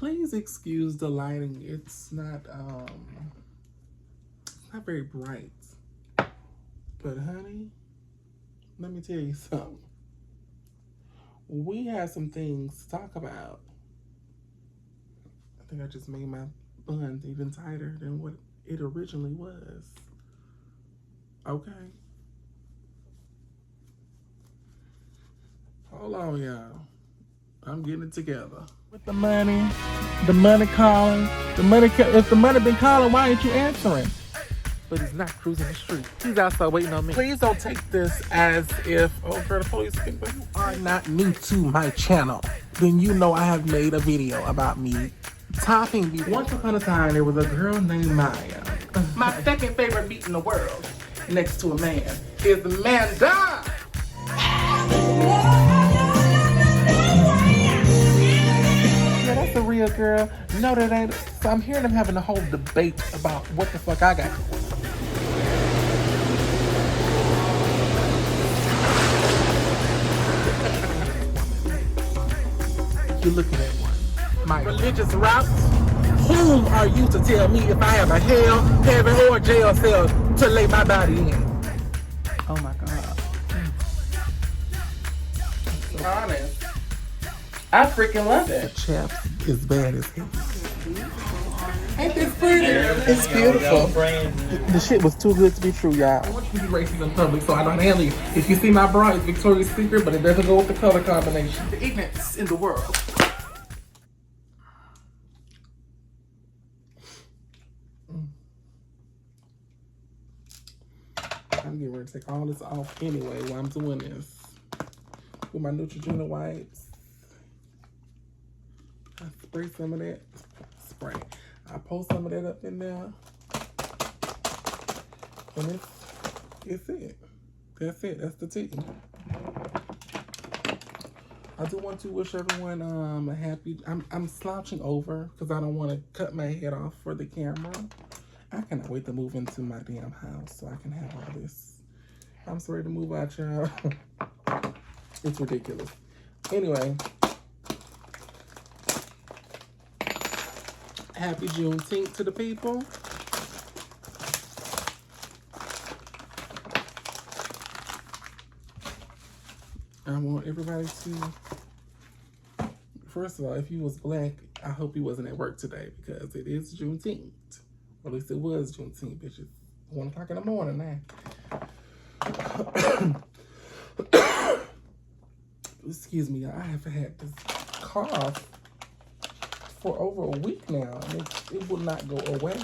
Please excuse the lighting. It's not very bright. But honey, let me tell you something. We have some things to talk about. I think I just made my bun even tighter than what it originally was. Okay. Hold on, y'all. I'm getting it together. With the money calling. If the money been calling, why ain't you answering? But he's not cruising the street. He's outside waiting on me. Please don't take this as if, oh, girl, the police think, but you are not new to my channel. Then you know I have made a video about me topping me. Once upon a time, there was a girl named Maya. My second favorite beat in the world, next to a man, is Amanda. Yeah, that's a real girl. No, that ain't. So I'm hearing them having a whole debate about what the fuck I got. You're looking at one. My religious route. Whom are you to tell me if I have a hell, heaven, or jail cell to lay my body in? Oh my God. So honest. I freaking love it. The chef is bad as hell. Ain't this pretty? It's beautiful. The shit was too good to be true, y'all. I want you to be racist in public so I know how to handle you. If you see my bra, it's Victoria's Secret, but it doesn't go with the color combination. The ignorance in the world. I'm getting ready to take all this off anyway while I'm doing this. With my Neutrogena wipes. I spray some of that. Spray. I pour some of that up in there. And it's it. That's it. That's the tea. I do want to wish everyone a happy... I'm slouching over because I don't want to cut my head off for the camera. I cannot wait to move into my damn house so I can have all this. I'm so ready to move out, y'all. It's ridiculous. Anyway. Happy Juneteenth to the people. I want everybody to... First of all, if you was black, I hope you wasn't at work today because it is Juneteenth. Or at least it was Juneteenth, bitches. 1 o'clock in the morning now. Excuse me, I have had this cough for over a week now, and it will not go away.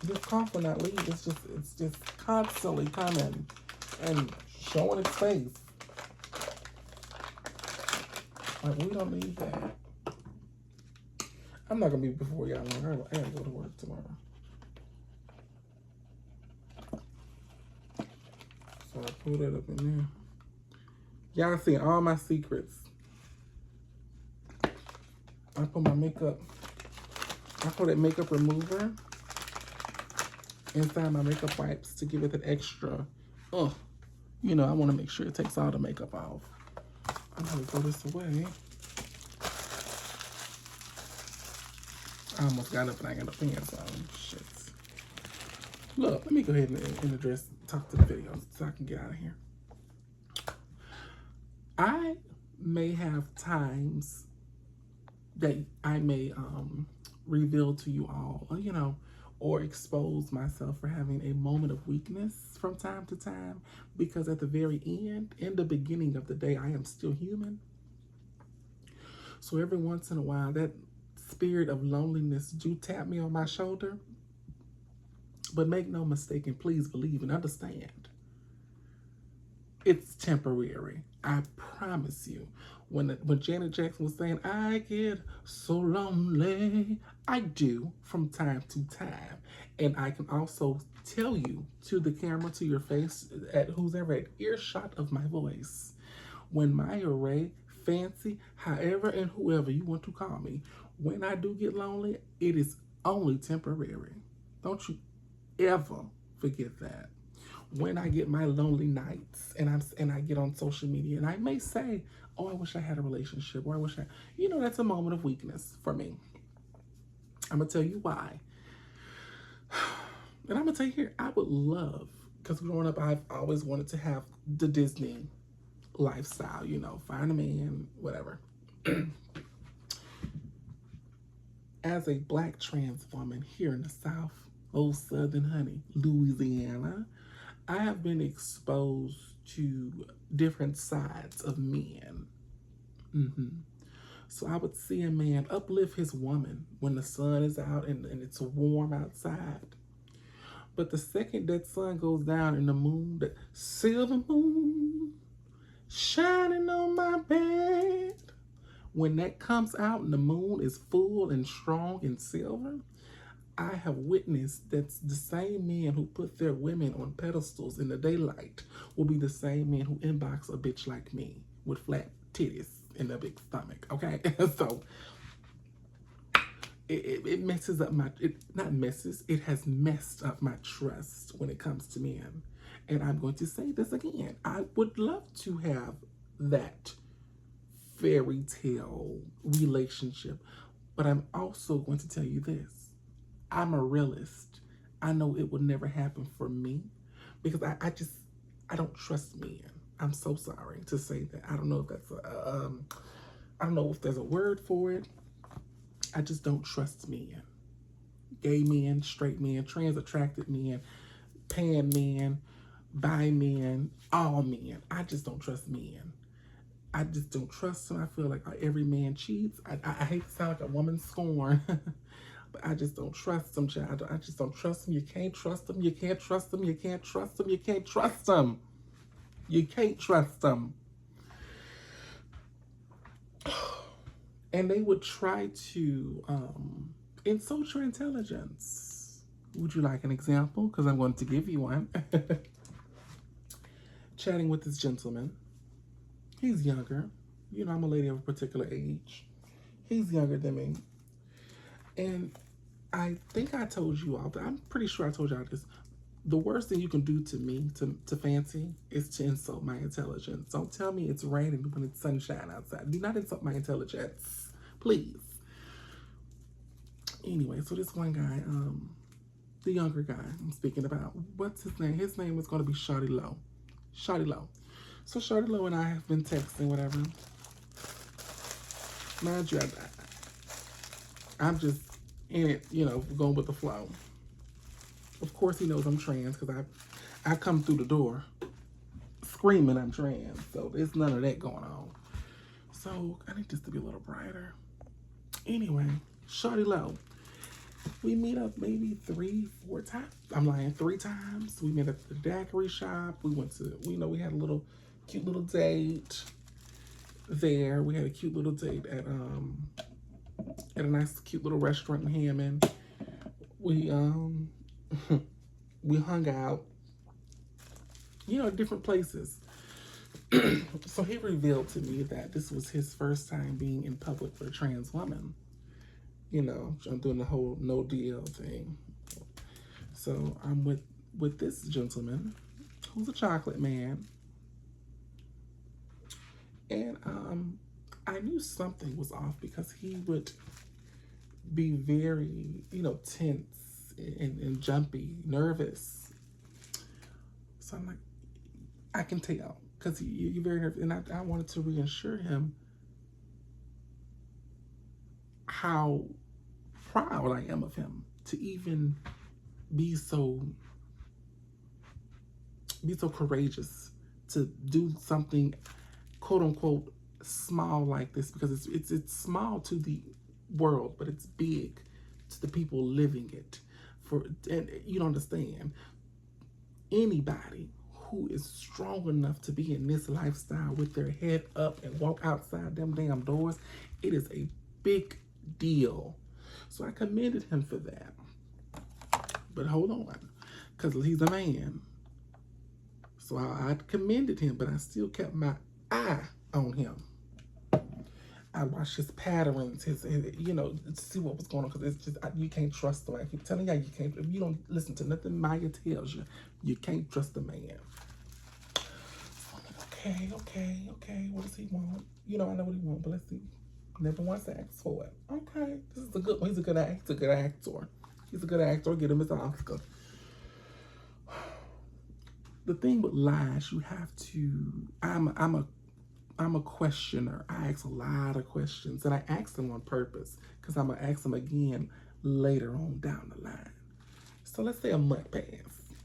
This cough will not leave. It's just constantly coming and showing its face. Like, we don't need that. I'm not gonna be before y'all long. I gotta go to work tomorrow. So I pulled it up in there. Y'all see all my secrets. I put my makeup, I put that makeup remover inside my makeup wipes to give it that extra, you know, I want to make sure it takes all the makeup off. I'm gonna throw this away. I almost got up and I got the pants on. Shit. Look, let me go ahead and address, talk to the video so I can get out of here. I may have times that I may reveal to you all, you know, or expose myself for having a moment of weakness from time to time, because at the very end, in the beginning of the day, I am still human. So every once in a while, that spirit of loneliness do tap me on my shoulder. But make no mistake, and please believe and understand, it's temporary. I promise you. When Janet Jackson was saying, I get so lonely, I do from time to time. And I can also tell you to the camera, to your face, at who's ever at earshot of my voice, when MyaRay, Fancy, however and whoever you want to call me, when I do get lonely, it is only temporary. Don't you ever forget that. when I get my lonely nights and I get on social media and I may say, oh, I wish I had a relationship, or I wish I, that's a moment of weakness for me. I'm going to tell you why. And I'm going to tell you here, I would love, because growing up, I've always wanted to have the Disney lifestyle, find a man, whatever. As a Black trans woman here in the South, old Southern honey, Louisiana, I have been exposed to different sides of men. So I would see a man uplift his woman when the sun is out and it's warm outside. But the second that sun goes down and the moon, the silver moon, shining on my bed, when that comes out and the moon is full and strong and silver, I have witnessed that the same men who put their women on pedestals in the daylight will be the same men who inbox a bitch like me with flat titties and a big stomach, okay? So it messes up it has messed up my trust when it comes to men. And I'm going to say this again. I would love to have that fairy tale relationship, but I'm also going to tell you this. I'm a realist. I know it would never happen for me because I don't trust men. I'm so sorry to say that. I don't know if that's I don't know if there's a word for it. I just don't trust men. Gay men, straight men, trans attracted men, pan men, bi men, all men. I just don't trust men. I just don't trust them. I feel like every man cheats. I hate to sound like a woman scorn, but I just don't trust them, child. I just don't trust them. You can't trust them. You can't trust them. You can't trust them. You can't trust them. You can't trust them. And they would try to insult your intelligence. Would you like an example? Because I'm going to give you one. Chatting with this gentleman. He's younger. I'm a lady of a particular age. He's younger than me. And I think I told you all, I'm pretty sure I told y'all this. The worst thing you can do to me, to fancy, is to insult my intelligence. Don't tell me it's raining when it's sunshine outside. Do not insult my intelligence, please. Anyway, so this one guy, the younger guy I'm speaking about, what's his name? His name is going to be Shady Low. Shady Low. So Shady Low and I have been texting, whatever. Mind you, I'm just in it, going with the flow. Of course he knows I'm trans because I come through the door screaming I'm trans. So there's none of that going on. So I need this to be a little brighter. Anyway, Shady Low. We meet up maybe 3-4 times. I'm lying, 3 times. We met at the daiquiri shop. We went to, we had a cute little date there. We had a cute little date at a nice cute little restaurant in Hammond. We we hung out, different places. So he revealed to me that this was his first time being in public with a trans woman. I'm doing the whole no deal thing. So I'm with this gentleman who's a chocolate man. And I knew something was off because he would be very, tense and jumpy, nervous. So I'm like, I can tell because you're very nervous. And I wanted to reassure him how proud I am of him to even be so courageous to do something quote unquote small like this, because it's small to the world, but it's big to the people living it. And you don't understand, anybody who is strong enough to be in this lifestyle with their head up and walk outside them damn doors, it is a big deal. So I commended him for that. But hold on, because he's a man. So I commended him, but I still kept my eye on him. I watched his patterns, his you know, to see what was going on, because it's just, you can't trust him. I keep telling you can't, if you don't listen to nothing Maya tells you, you can't trust the man. Okay, what does he want? You know, I know what he wants, but let's see. Never wants to ask for it. Okay, this is a good one. He's a good actor. He's a good actor. Get him his Oscar. The thing with lies, you have to, I'm a questioner. I ask a lot of questions, and I ask them on purpose, because I'm going to ask them again later on down the line. So let's say a month passed.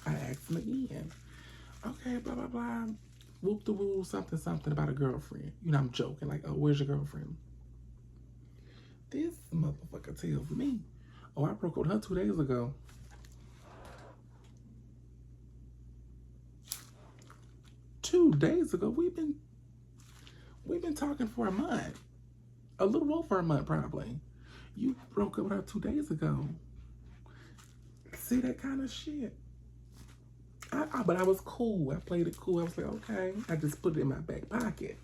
I ask them again. Okay, blah, blah, blah. Whoop the woo, something about a girlfriend. You know, I'm joking. Like, oh, where's your girlfriend? This motherfucker tells me, oh, I broke up with her 2 days ago. We've been talking for a month. A little over a month, probably. You broke up with her 2 days ago. See that kind of shit? But I was cool. I played it cool. I was like, okay. I just put it in my back pocket.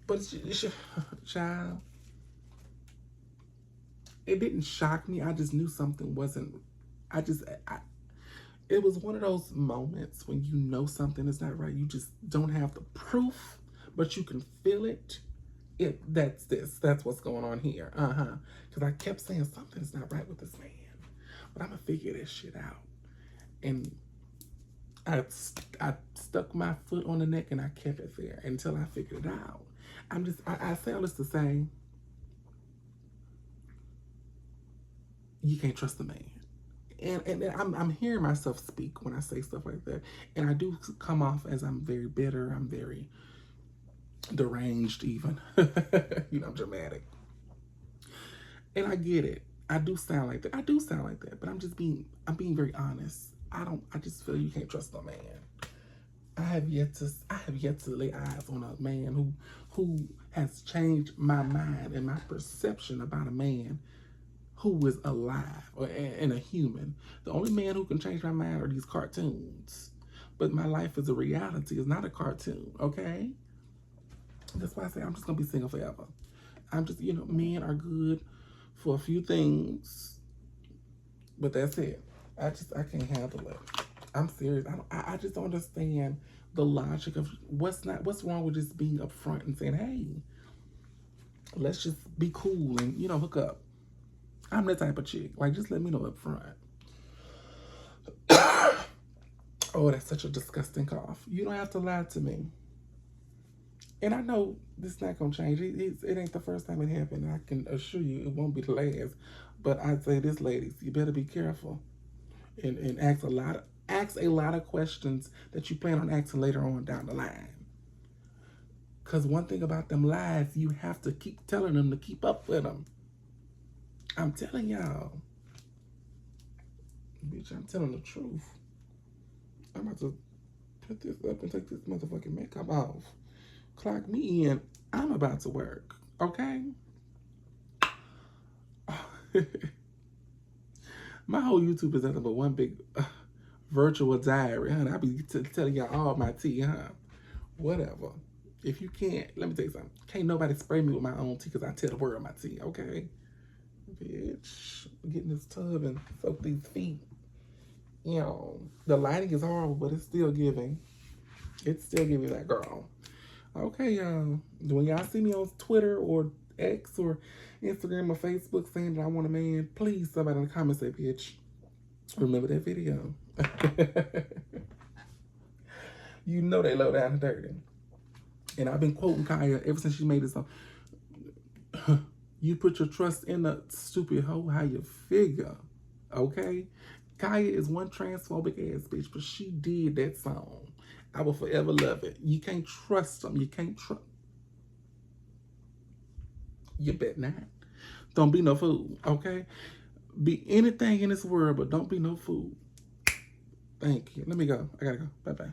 But child, it didn't shock me. I just knew something wasn't. It was one of those moments when you know something is not right. You just don't have the proof, but you can feel it. That's what's going on here. Because I kept saying something's not right with this man, but I'm gonna figure this shit out. And I stuck my foot on the neck and I kept it there until I figured it out. I say all this to say, you can't trust the man. And I'm hearing myself speak when I say stuff like that. And I do come off as I'm very bitter. I'm very deranged even. You know, I'm dramatic. And I get it. I do sound like that. But I'm being very honest. I just feel you can't trust a man. I have yet to lay eyes on a man who has changed my mind and my perception about a man who is alive and a human. The only man who can change my mind are these cartoons. But my life is a reality. It's not a cartoon, okay? That's why I say I'm just gonna be single forever. I'm just, you know, men are good for a few things, but that's it. I can't handle it. I'm serious. I just don't understand the logic of what's wrong with just being upfront and saying, hey, let's just be cool and, you know, hook up. I'm that type of chick. Like, just let me know up front. Oh, that's such a disgusting cough. You don't have to lie to me. And I know this is not going to change. It ain't the first time it happened. I can assure you it won't be the last. But I'd say this, ladies, you better be careful. And ask a lot of questions that you plan on asking later on down the line. Because one thing about them lies, you have to keep telling them to keep up with them. I'm telling y'all. Bitch, I'm telling the truth. I'm about to put this up and take this motherfucking makeup off. Clock me in. I'm about to work. Okay? My whole YouTube is nothing but one big virtual diary, huh? I be telling y'all all my tea, huh? Whatever. If you can't, let me tell you something. Can't nobody spray me with my own tea because I tell the world my tea, okay? Bitch, get in this tub and soak these feet. You know, the lighting is horrible, but it's still giving. It's still giving that girl. Okay, y'all. When y'all see me on Twitter or X or Instagram or Facebook saying that I want a man, please, somebody in the comments say, bitch, remember that video. You know they low down and dirty. And I've been quoting Kaya ever since she made this song. You put your trust in a stupid hoe, how you figure, okay? Kaya is one transphobic ass bitch, but she did that song. I will forever love it. You can't trust them. You can't trust. You bet not. Don't be no fool, okay? Be anything in this world, but don't be no fool. Thank you. Let me go. I gotta go. Bye-bye.